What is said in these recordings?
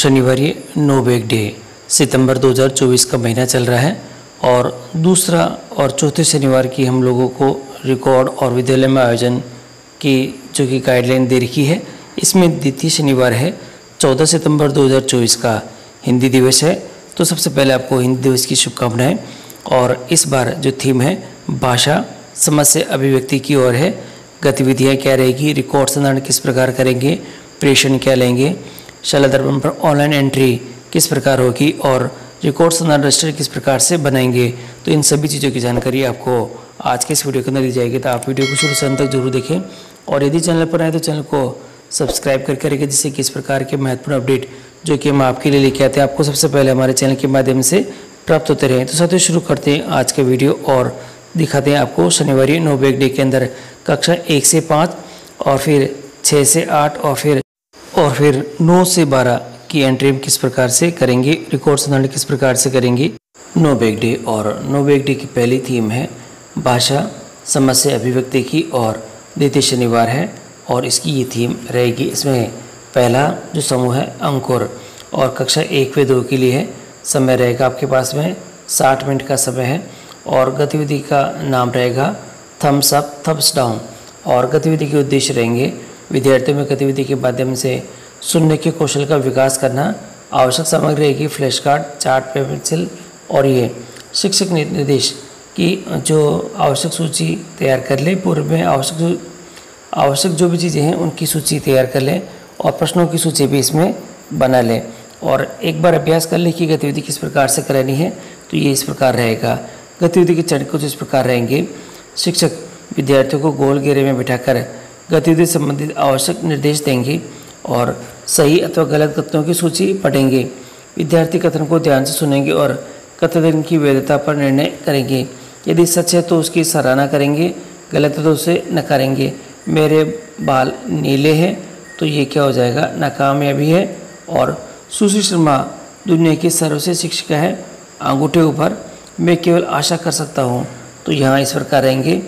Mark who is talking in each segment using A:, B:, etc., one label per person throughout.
A: शनिवार ये no bag day सितंबर 2024 का महीना चल रहा है और दूसरा और चौथे शनिवार की हम लोगों को रिकॉर्ड और विद्यालय में आयोजन की जो कि गाइडलाइन दे रखी है। इसमें द्वितीय शनिवार है 14 सितंबर 2024 का हिंदी दिवस है। तो सबसे पहले आपको हिंदी दिवस की शुभकामनाएं। और इस बार जो थीम है भाषा समझ से अभिव्यक्ति की ओर है। गतिविधियाँ क्या रहेगी, रिकॉर्ड संधारण किस प्रकार करेंगे, प्रेषण क्या लेंगे, शाला दर्पण पर ऑनलाइन एंट्री किस प्रकार होगी और रिकॉर्ड संधारण रजिस्टर किस प्रकार से बनाएंगे। तो इन सभी चीज़ों की जानकारी आपको आज के इस वीडियो के अंदर दी जाएगी। तो आप वीडियो को शुरू से अंत तक जरूर देखें और यदि चैनल पर आए तो चैनल को सब्सक्राइब करके रखें, जिससे कि इस प्रकार के महत्वपूर्ण अपडेट जो कि हम आपके लिए लेके आते हैं आपको सबसे पहले हमारे चैनल के माध्यम से प्राप्त होते रहें। तो साथियों शुरू करते हैं आज का वीडियो और दिखाते हैं आपको शनिवार नो बैग डे के अंदर कक्षा 1 से 5 और फिर 6 से 8 और फिर 9 से 12 की एंट्री किस प्रकार से करेंगे, रिकॉर्ड संधारण किस प्रकार से करेंगे नो बैग डे। और नो बैग डे की पहली थीम है भाषा समझ से अभिव्यक्ति की और द्वितीय शनिवार है और इसकी ये थीम रहेगी। इसमें पहला जो समूह है अंकुर और कक्षा 1 व 2 के लिए है। समय रहेगा आपके पास में 60 मिनट का समय है और गतिविधि का नाम रहेगा थम्स अप थम्स डाउन। और गतिविधि के उद्देश्य रहेंगे विद्यार्थियों में गतिविधि के माध्यम से सुनने के कौशल का विकास करना। आवश्यक सामग्री रहेगी फ्लैश कार्ड, चार्ट, पेंसिल और ये शिक्षक निर्देश की जो आवश्यक सूची तैयार कर ले। पूर्व में आवश्यक जो भी चीज़ें हैं उनकी सूची तैयार कर लें और प्रश्नों की सूची भी इसमें बना लें और एक बार अभ्यास कर लें कि गतिविधि किस प्रकार से करानी है। तो ये इस प्रकार रहेगा। गतिविधि के चरण कुछ इस प्रकार रहेंगे। शिक्षक विद्यार्थियों को गोल घेरे में बिठाकर गतिविधि संबंधित आवश्यक निर्देश देंगे और सही अथवा गलत कथनों की सूची पढ़ेंगे। विद्यार्थी कथन को ध्यान से सुनेंगे और कथन की वैधता पर निर्णय करेंगे। यदि सच है तो उसकी सराहना करेंगे, गलत है तो उसे नकारेंगे। मेरे बाल नीले हैं तो ये क्या हो जाएगा, नाकामयाबी है। और सुश्री शर्मा दुनिया की सर्वश्रेष्ठ शिक्षिका है, अंगूठे ऊपर, मैं केवल आशा कर सकता हूँ। तो यहाँ इस प्रकार रहेंगे।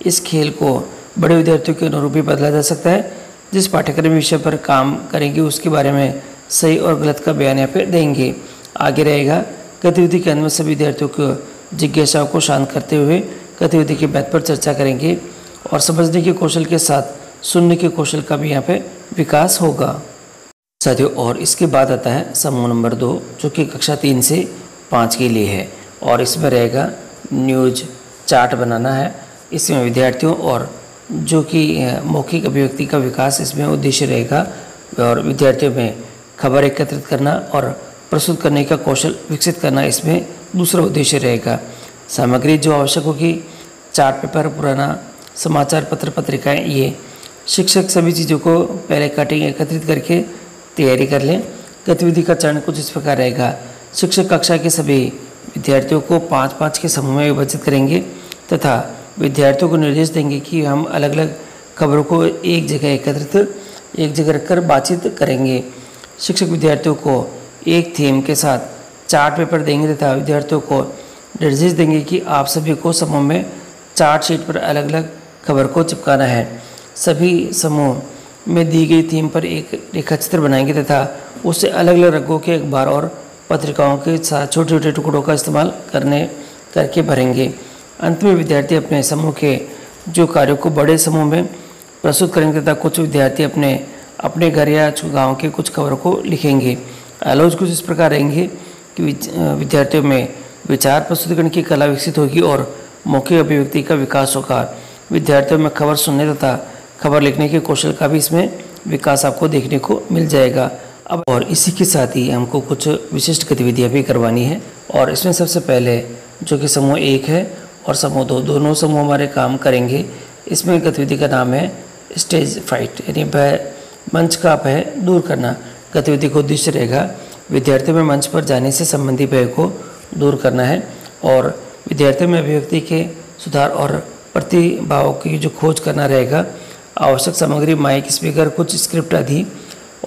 A: इस खेल को बड़े विद्यार्थियों के अनुरूप भी बदला जा सकता है। जिस पाठ्यक्रम विषय पर काम करेंगे उसके बारे में सही और गलत का बयान यहाँ पे देंगे। आगे रहेगा गतिविधि के अंत में सभी विद्यार्थियों को जिज्ञासाओं को शांत करते हुए गतिविधि के महत्व पर चर्चा करेंगे और समझने के कौशल के साथ सुनने के कौशल का भी यहाँ पे विकास होगा साथियों। और इसके बाद आता है समूह नंबर 2 जो कि कक्षा 3 से 5 के लिए है और इसमें रहेगा न्यूज चार्ट बनाना है। इसमें विद्यार्थियों और जो कि मौखिक अभिव्यक्ति का विकास इसमें उद्देश्य रहेगा और विद्यार्थियों में खबर एकत्रित करना और प्रस्तुत करने का कौशल विकसित करना इसमें दूसरा उद्देश्य रहेगा। सामग्री जो आवश्यक होगी चार्ट पेपर, पुराना समाचार पत्र, पत्रिकाएं, ये शिक्षक सभी चीज़ों को पहले कटिंग एकत्रित करके तैयारी कर लें। गतिविधि का चरण कुछ इस प्रकार रहेगा। शिक्षक कक्षा के सभी विद्यार्थियों को 5-5 के समूह में विभाजित करेंगे तथा विद्यार्थियों को निर्देश देंगे कि हम अलग अलग खबरों को एक जगह रखकर बातचीत करेंगे। शिक्षक विद्यार्थियों को एक थीम के साथ चार्ट पेपर देंगे तथा विद्यार्थियों को निर्देश देंगे कि आप सभी को समूह में चार्ट शीट पर अलग अलग खबर को चिपकाना है। सभी समूह में दी गई थीम पर एक रेखाचित्र बनाएंगे तथा उससे अलग अलग रंगों के अखबार और पत्रिकाओं के साथ छोटे छोटे टुकड़ों का इस्तेमाल करके भरेंगे। अंत में विद्यार्थी अपने समूह के जो कार्यों को बड़े समूह में प्रस्तुत करेंगे तथा कुछ विद्यार्थी अपने घर या गांव के कुछ खबरों को लिखेंगे। आलोच कुछ इस प्रकार रहेंगे कि विद्यार्थियों में विचार प्रस्तुतिकरण की कला विकसित होगी और मौखिक अभिव्यक्ति का विकास होगा। विद्यार्थियों में खबर सुनने तथा खबर लिखने के कौशल का भी इसमें विकास आपको देखने को मिल जाएगा। अब और इसी के साथ ही हमको कुछ विशिष्ट गतिविधियाँ भी करवानी है और इसमें सबसे पहले जो कि समूह 1 है और समूह 2 दोनों समूह हमारे काम करेंगे। इसमें गतिविधि का नाम है स्टेज फाइट, यानी भय, मंच का भय दूर करना। गतिविधि का उद्देश्य रहेगा विद्यार्थियों में मंच पर जाने से संबंधी भय को दूर करना है और विद्यार्थियों में अभिव्यक्ति के सुधार और प्रतिभावों की जो खोज करना रहेगा। आवश्यक सामग्री माइक, स्पीकर, कुछ स्क्रिप्ट आदि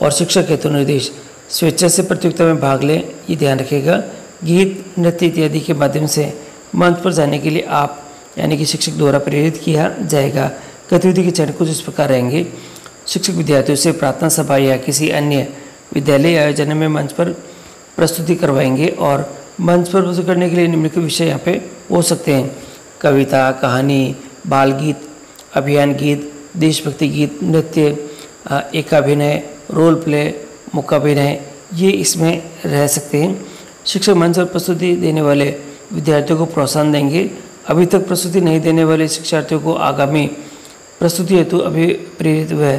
A: और शिक्षक हेतु निर्देश। स्वेच्छा से प्रतियोगिता में भाग लें, ये ध्यान रखेगा। गीत, नृत्य इत्यादि के माध्यम से मंच पर जाने के लिए आप यानी कि शिक्षक द्वारा प्रेरित किया जाएगा। गतिविधि के चरण कुछ इस प्रकार रहेंगे। शिक्षक विद्यार्थियों से प्रार्थना सभा या किसी अन्य विद्यालय आयोजन में मंच पर प्रस्तुति करवाएंगे और मंच पर प्रस्तुत करने के लिए निम्नलिखित विषय यहाँ पे हो सकते हैं: कविता, कहानी, बाल गीत, अभियान गीत, देशभक्ति गीत, नृत्य, एकाभिनय, रोल प्ले, मुकाभिनय, ये इसमें रह सकते हैं। शिक्षक मंच पर प्रस्तुति देने वाले विद्यार्थियों को प्रोत्साहन देंगे। अभी तक प्रस्तुति नहीं देने वाले शिक्षार्थियों को आगामी प्रस्तुति हेतु अभिप्रेरित व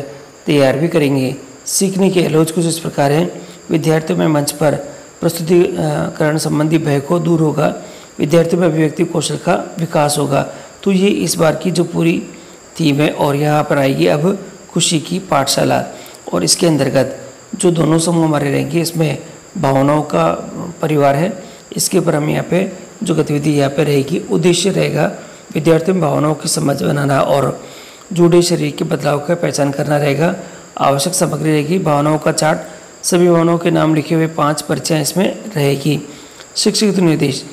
A: तैयार भी करेंगे। सीखने के एलोज कुछ इस प्रकार हैं: विद्यार्थियों में मंच पर प्रस्तुतिकरण संबंधी भय को दूर होगा, विद्यार्थियों में अभिव्यक्ति कौशल का विकास होगा। तो ये इस बार की जो पूरी थीम है और यहाँ पर आएगी अब खुशी की पाठशाला। और इसके अंतर्गत जो दोनों समूह हमारे रहेंगे, इसमें भावनाओं का परिवार है, इसके ऊपर हम यहाँ पे जो गतिविधि यहाँ पे रहेगी, उद्देश्य रहेगा विद्यार्थियों में भावनाओं की समझ बनाना और जुड़े शरीर के बदलाव का पहचान करना रहेगा। आवश्यक सामग्री रहेगी भावनाओं का चार्ट, सभी भावनाओं के नाम लिखे हुए 5 पर्चियाँ इसमें रहेगी। शिक्षक निर्देश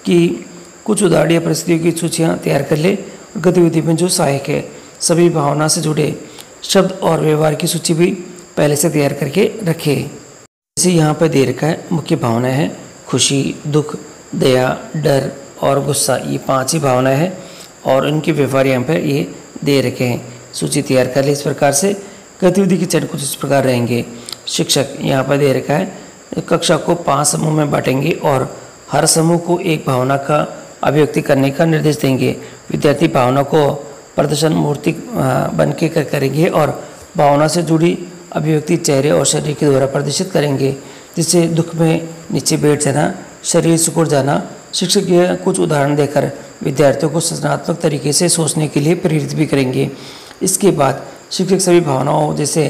A: की कुछ उदाहरण या परिस्थितियों की सूचियाँ तैयार कर ले। गतिविधि में जो सहायक है, सभी भावना से जुड़े शब्द और व्यवहार की सूची भी पहले से तैयार करके रखे। जैसे यहाँ पर दे रखा है, मुख्य भावनाएं हैं खुशी, दुख, दया, डर और गुस्सा, ये 5 ही भावनाएं हैं और इनके व्यवहार यहाँ पर ये दे रखे हैं। सूची तैयार कर ले इस प्रकार से। गतिविधि के चरण कुछ इस प्रकार रहेंगे। शिक्षक यहाँ पर दे रखा है, कक्षा को 5 समूह में बांटेंगे और हर समूह को एक भावना का अभिव्यक्ति करने का निर्देश देंगे। विद्यार्थी भावना को प्रदर्शन मूर्ति बन के करेंगे और भावना से जुड़ी अभिव्यक्ति चेहरे और शरीर के द्वारा प्रदर्शित करेंगे, जिससे दुख में नीचे बैठ जाना, शरीर सिकुड़ जाना। शिक्षक यह कुछ उदाहरण देकर विद्यार्थियों को सृजनात्मक तरीके से सोचने के लिए प्रेरित भी करेंगे। इसके बाद शिक्षक सभी भावनाओं जैसे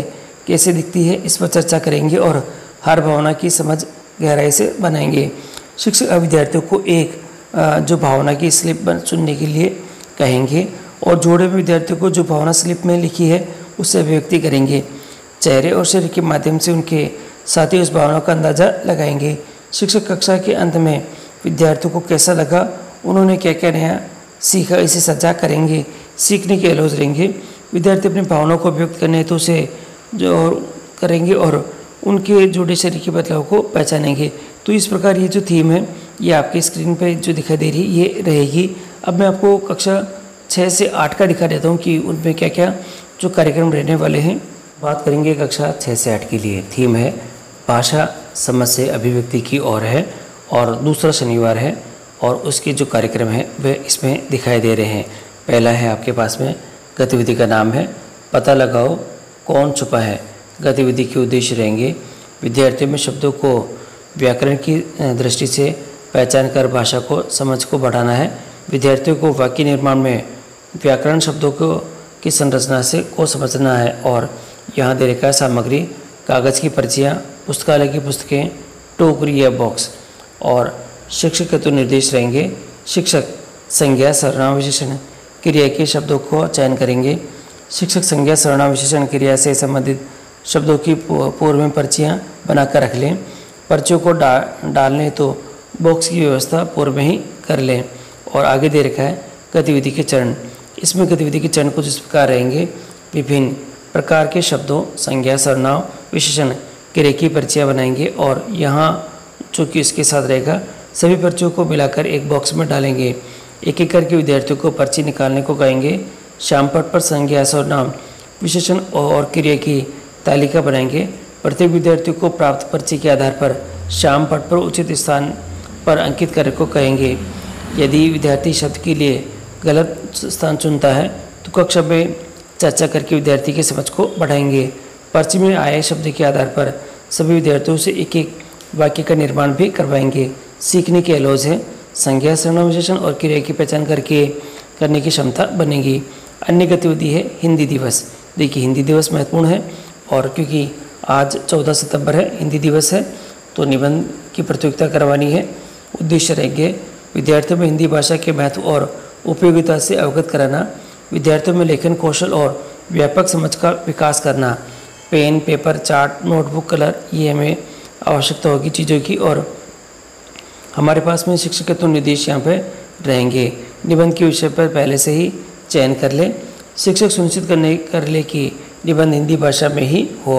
A: कैसे दिखती है इस पर चर्चा करेंगे और हर भावना की समझ गहराई से बनाएंगे। शिक्षक विद्यार्थियों को एक जो भावना की स्लिप चुनने के लिए कहेंगे और जोड़े में विद्यार्थियों को जो भावना स्लिप में लिखी है उससे अभिव्यक्ति करेंगे। चेहरे और शरीर के माध्यम से उनके साथी उस भावना का अंदाजा लगाएंगे। शिक्षक कक्षा के अंत में विद्यार्थियों को कैसा लगा, उन्होंने क्या क्या नया सीखा, इसे साझा करेंगे। सीखने के एलोज रहेंगे। विद्यार्थी अपनी भावनाओं को व्यक्त करने हेतु उसे जो करेंगे और उनके जुड़े शरीर के बदलाव को पहचानेंगे। तो इस प्रकार ये जो थीम है ये आपकी स्क्रीन पे जो दिखाई दे रही है ये रहेगी। अब मैं आपको कक्षा 6 से 8 का दिखा देता हूँ कि उनमें क्या क्या जो कार्यक्रम रहने वाले हैं। बात करेंगे कक्षा 6 से 8 के लिए। थीम है भाषा समझ से अभिव्यक्ति की ओर है और दूसरा शनिवार है और उसके जो कार्यक्रम है वे इसमें दिखाई दे रहे हैं। पहला है आपके पास में, गतिविधि का नाम है पता लगाओ कौन छुपा है। गतिविधि के उद्देश्य रहेंगे विद्यार्थियों में शब्दों को व्याकरण की दृष्टि से पहचान कर भाषा को समझ को बढ़ाना है। विद्यार्थियों को वाक्य निर्माण में व्याकरण शब्दों की संरचना से को समझना है। और यहाँ दे रखा है सामग्री, कागज़ की पर्चियाँ, पुस्तकालय की पुस्तकें, टोकरी या बॉक्स। और शिक्षक के तो निर्देश रहेंगे। शिक्षक संज्ञा, सर्वनाम, विशेषण, क्रिया के शब्दों को चयन करेंगे। शिक्षक संज्ञा, सर्वनाम, विशेषण, क्रिया से संबंधित शब्दों की पूर्व में पर्चियाँ बनाकर रख लें। पर्चियों को डालने तो बॉक्स की व्यवस्था पूर्व में ही कर लें। और आगे दे रखा है गतिविधि के चरण। इसमें गतिविधि के चरण कुछ इस प्रकार रहेंगे। विभिन्न प्रकार के शब्दों, संज्ञा, सर्वनाम, विशेषण, क्रिया की पर्चियाँ बनाएंगे और यहाँ जो कि इसके साथ रहेगा सभी पर्चियों को मिलाकर एक बॉक्स में डालेंगे। एक एक करके विद्यार्थियों को पर्ची निकालने को कहेंगे। श्यामपट पर संज्ञा, सर्वनाम, विशेषण और क्रिया की तालिका बनाएंगे। प्रत्येक विद्यार्थी को प्राप्त पर्ची के आधार पर श्यामपट पर उचित स्थान पर अंकित करने को कहेंगे। यदि विद्यार्थी शब्द के लिए गलत स्थान चुनता है तो कक्षा में चर्चा करके विद्यार्थी की समझ को बढ़ाएंगे। पर्ची में आए शब्द के आधार पर सभी विद्यार्थियों से एक एक वाक्य का निर्माण भी करवाएंगे। सीखने के एलोज है संज्ञा, सर्वनाम, विशेषण और क्रिया की पहचान करने की क्षमता बनेगी। अन्य गतिविधि है हिंदी दिवस। देखिए हिंदी दिवस महत्वपूर्ण है और क्योंकि आज 14 सितंबर है, हिंदी दिवस है, तो निबंध की प्रतियोगिता करवानी है। उद्देश्य रहेंगे विद्यार्थियों में हिंदी भाषा के महत्व और उपयोगिता से अवगत कराना, विद्यार्थियों में लेखन कौशल और व्यापक समझ का विकास करना। Pen, paper, chart, notebook, colour, ये हमें आवश्यकता होगी चीज़ों की। और हमारे पास में शिक्षक के तो निर्देश यहाँ पे रहेंगे। निबंध के विषय पर पहले से ही चयन कर ले। शिक्षक सुनिश्चित कर ले कि निबंध हिंदी भाषा में ही हो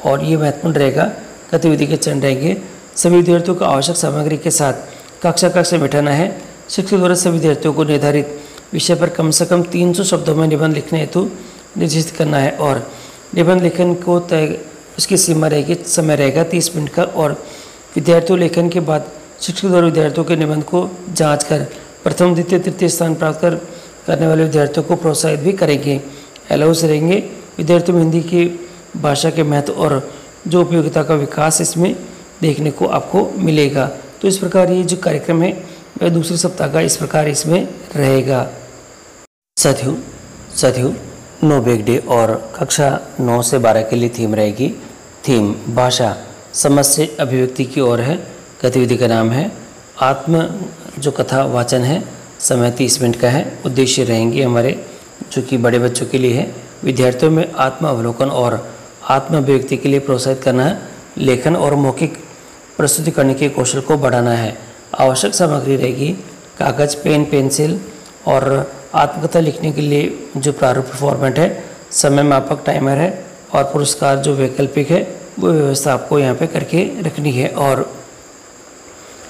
A: और ये महत्वपूर्ण रहेगा गतिविधि के चरण रहेंगे। सभी विद्यार्थियों को आवश्यक सामग्री के साथ कक्षा बैठाना है। शिक्षक द्वारा सभी विद्यार्थियों को निर्धारित विषय पर कम से कम 300 शब्दों में निबंध लिखने हेतु निर्देशित करना है और निबंध लेखन को तय उसकी सीमा रहेगी, समय रहेगा 30 मिनट का। और विद्यार्थियों लेखन के बाद शिक्षक द्वारा विद्यार्थियों के निबंध को जांच कर प्रथम, द्वितीय, तृतीय स्थान प्राप्त करने वाले विद्यार्थियों को प्रोत्साहित भी करेंगे। अलाउंस रहेंगे। विद्यार्थियों में हिंदी की भाषा के महत्व और जो उपयोगिता का विकास इसमें देखने को आपको मिलेगा। तो इस प्रकार ये जो कार्यक्रम है वह दूसरे सप्ताह का इस प्रकार इसमें रहेगा। साथियों नो ब्रेक डे और कक्षा 9 से 12 के लिए थीम रहेगी। थीम भाषा समझ से अभिव्यक्ति की ओर है। गतिविधि का नाम है आत्म जो कथा वाचन है। समय 30 मिनट का है। उद्देश्य रहेंगे हमारे जो कि बड़े बच्चों के लिए है। विद्यार्थियों में आत्म अवलोकन और आत्म अभिव्यक्ति के लिए प्रोत्साहित करना है। लेखन और मौखिक प्रस्तुति करने के कौशल को बढ़ाना है। आवश्यक सामग्री रहेगी कागज, पेन, पेंसिल और आत्मकथा लिखने के लिए जो प्रारूप फॉर्मेट है, समय मापक टाइमर है और पुरस्कार जो वैकल्पिक है वो व्यवस्था आपको यहाँ पे करके रखनी है। और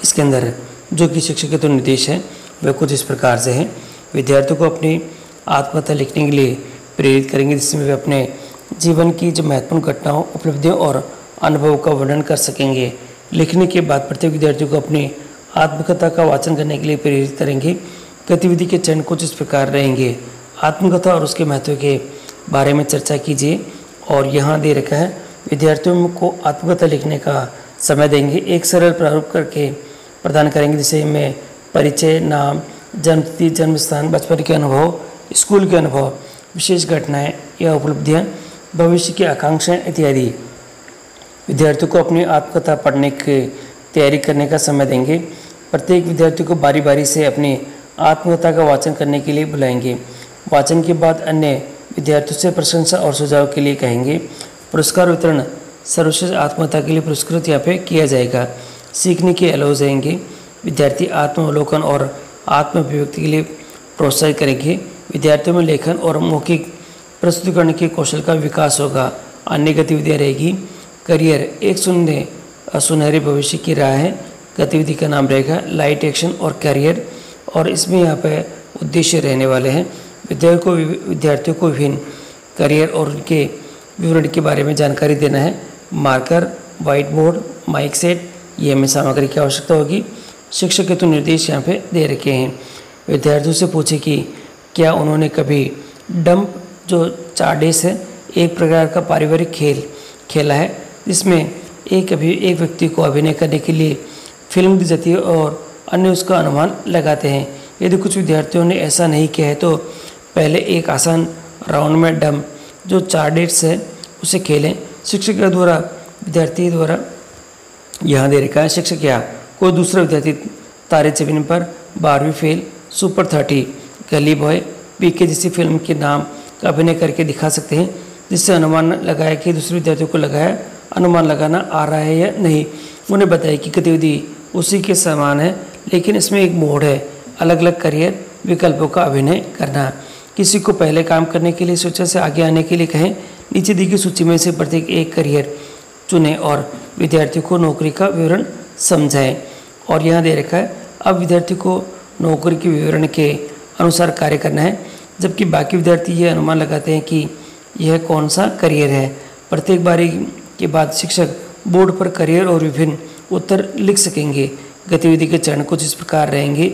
A: इसके अंदर जो कि शिक्षक के तो निर्देश है वह कुछ इस प्रकार से हैं। विद्यार्थियों को अपनी आत्मकथा लिखने के लिए प्रेरित करेंगे जिसमें वे अपने जीवन की जो महत्वपूर्ण घटनाओं, उपलब्धियों और अनुभव का वर्णन कर सकेंगे। लिखने के बाद प्रत्येक विद्यार्थियों को अपनी आत्मकथा का वाचन करने के लिए प्रेरित करेंगे। गतिविधि के चरण कुछ इस प्रकार रहेंगे। आत्मकथा और उसके महत्व के बारे में चर्चा कीजिए और यहाँ दे रखा है विद्यार्थियों को आत्मकथा लिखने का समय देंगे। एक सरल प्रारूप करके प्रदान करेंगे जिसे में परिचय, नाम, जन्मतिथि, जन्म स्थान, बचपन के अनुभव, स्कूल के अनुभव, विशेष घटनाएं या उपलब्धियां, भविष्य की आकांक्षाएं इत्यादि। विद्यार्थियों को अपनी आत्मकथा पढ़ने की तैयारी करने का समय देंगे। प्रत्येक विद्यार्थी को बारी बारी से अपनी आत्मकथा का वाचन करने के लिए बुलाएंगे। वाचन के बाद अन्य विद्यार्थियों से प्रशंसा और सुझाव के लिए कहेंगे। पुरस्कार वितरण सर्वश्रेष्ठ आत्मकथा के लिए पुरस्कृत यहाँ पे किया जाएगा। सीखने के अलाउंस रहेंगे। विद्यार्थी आत्मावलोकन और आत्म अभिव्यक्ति के लिए प्रोत्साहित करेंगे। विद्यार्थियों में लेखन और मौखिक प्रस्तुति करने के कौशल का विकास होगा। अन्य गतिविधियाँ रहेगी। करियर एक सुनहरे भविष्य की राह है। गतिविधि का नाम रहेगा लाइट एक्शन और करियर और इसमें यहाँ पे उद्देश्य रहने वाले हैं विद्यार्थियों को विभिन्न करियर और उनके विवरण के बारे में जानकारी देना है। Marker, white board, mic set ये हमें सामग्री की आवश्यकता होगी। शिक्षक के तो निर्देश यहाँ पे दे रखे हैं। विद्यार्थियों से पूछे कि क्या उन्होंने कभी डंप जो चार्डेस है एक प्रकार का पारिवारिक खेल खेला है जिसमें एक व्यक्ति को अभिनय करने के लिए फिल्म दी जाती है और अन्य उसका अनुमान लगाते हैं। यदि कुछ विद्यार्थियों ने ऐसा नहीं किया है तो पहले एक आसान राउंड में डंप जो चार्डेट्स है उसे खेलें। शिक्षक द्वारा विद्यार्थी द्वारा यहाँ दे रखा है शिक्षक या कोई दूसरा विद्यार्थी तारे जमीन पर 12वीं फेल, सुपर 30, गली बॉय, पीके जैसी फिल्म के नाम का अभिनय करके दिखा सकते हैं जिससे अनुमान लगाया कि दूसरे विद्यार्थियों को अनुमान लगाना आ रहा है या नहीं। उन्हें बताया कि गतिविधि उसी के समान है लेकिन इसमें एक मोड है, अलग अलग करियर विकल्पों का अभिनय करना। किसी को पहले काम करने के लिए सूची से आगे आने के लिए कहें। नीचे दी गई सूची में से प्रत्येक एक करियर चुनें और विद्यार्थी को नौकरी का विवरण समझाएं। और यहाँ दे रखा है अब विद्यार्थी को नौकरी के विवरण के अनुसार कार्य करना है जबकि बाकी विद्यार्थी यह अनुमान लगाते हैं कि यह कौन सा करियर है। प्रत्येक बारी के बाद शिक्षक बोर्ड पर करियर और विभिन्न उत्तर लिख सकेंगे। गतिविधि के चरण कुछ इस प्रकार रहेंगे।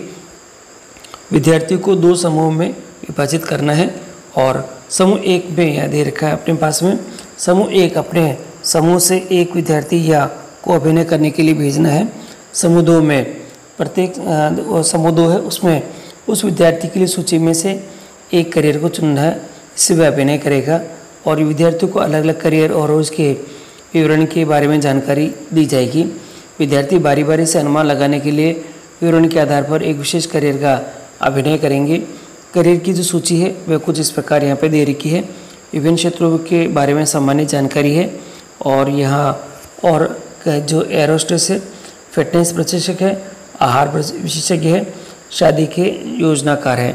A: विद्यार्थियों को 2 समूह में विभाजित करना है और समूह 1 में यहाँ दे रखा है अपने पास में समूह 1 अपने समूह से एक विद्यार्थी या को अभिनय करने के लिए भेजना है। समूह 2 में प्रत्येक समूह 2 है उसमें उस विद्यार्थी के लिए सूची में से एक करियर को चुनना है, इससे वह अभिनय करेगा और विद्यार्थियों को अलग अलग करियर और उसके विवरण के बारे में जानकारी दी जाएगी। विद्यार्थी बारी बारी से अनुमान लगाने के लिए विवरण के आधार पर एक विशेष करियर का अभिनय करेंगे। करियर की जो सूची है वह कुछ इस प्रकार यहाँ पे दे रखी है। विभिन्न क्षेत्रों के बारे में सामान्य जानकारी है और यहाँ और जो एरोस्टेस है, फिटनेस प्रशिक्षक है, आहार विशेषज्ञ है, शादी के योजनाकार है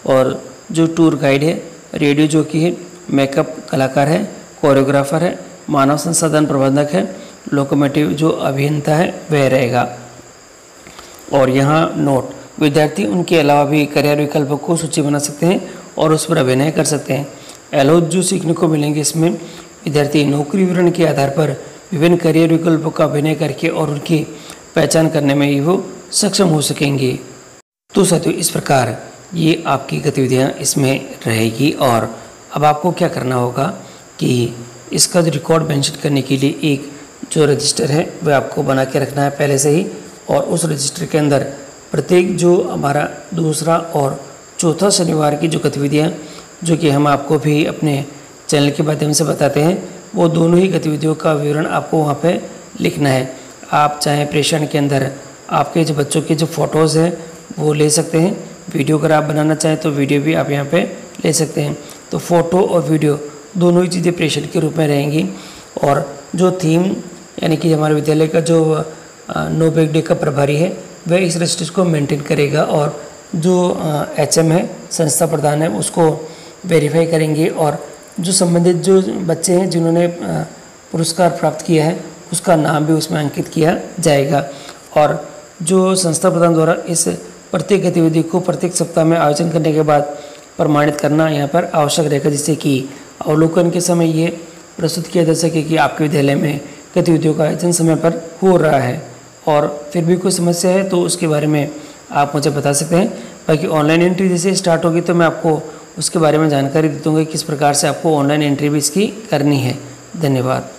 A: और जो टूर गाइड है, रेडियो जॉकी है, मेकअप कलाकार है, कोरियोग्राफर है, मानव संसाधन प्रबंधक है, लोकोमोटिव जो अभियंता है वह रहेगा। और यहाँ नोट, विद्यार्थी उनके अलावा भी करियर विकल्पों को सूची बना सकते हैं और उस पर अभिनय कर सकते हैं। एलो जो सीखने को मिलेंगे इसमें, विद्यार्थी नौकरी विवरण के आधार पर विभिन्न करियर विकल्पों का अभिनय करके और उनकी पहचान करने में ही वो सक्षम हो सकेंगे। तो साथियों, इस प्रकार ये आपकी गतिविधियाँ इसमें रहेगी। और अब आपको क्या करना होगा कि इसका जो रिकॉर्ड मेंशन करने के लिए एक जो रजिस्टर है वह आपको बना के रखना है पहले से ही, और उस रजिस्टर के अंदर प्रत्येक जो हमारा दूसरा और चौथा शनिवार की जो गतिविधियाँ जो कि हम आपको भी अपने चैनल के माध्यम से बताते हैं, वो दोनों ही गतिविधियों का विवरण आपको वहाँ पे लिखना है। आप चाहे प्रेषण के अंदर आपके जो बच्चों के जो फ़ोटोज़ हैं वो ले सकते हैं, वीडियो अगर आप बनाना चाहें तो वीडियो भी आप यहाँ पे ले सकते हैं। तो फ़ोटो और वीडियो दोनों ही चीज़ें प्रेषण के रूप में रहेंगी। और जो थीम यानी कि हमारे विद्यालय का जो नो बैग डे का प्रभारी है वह इस रजिस्टर को मेंटेन करेगा, और जो HM है, संस्था प्रधान है, उसको वेरीफाई करेंगे। और जो संबंधित जो बच्चे हैं जिन्होंने पुरस्कार प्राप्त किया है उसका नाम भी उसमें अंकित किया जाएगा। और जो संस्था प्रधान द्वारा इस प्रत्येक गतिविधि को प्रत्येक सप्ताह में आयोजन करने के बाद प्रमाणित करना यहाँ पर आवश्यक रहेगा, जिससे कि अवलोकन के समय ये प्रस्तुत किया जा सके कि आपके विद्यालय में गतिविधियों का आयोजन समय पर हो रहा है। और फिर भी कोई समस्या है तो उसके बारे में आप मुझे बता सकते हैं। बाकी ऑनलाइन एंट्री जैसे स्टार्ट होगी तो मैं आपको उसके बारे में जानकारी दे दूँगा किस प्रकार से आपको ऑनलाइन एंट्री भी इसकी करनी है। धन्यवाद।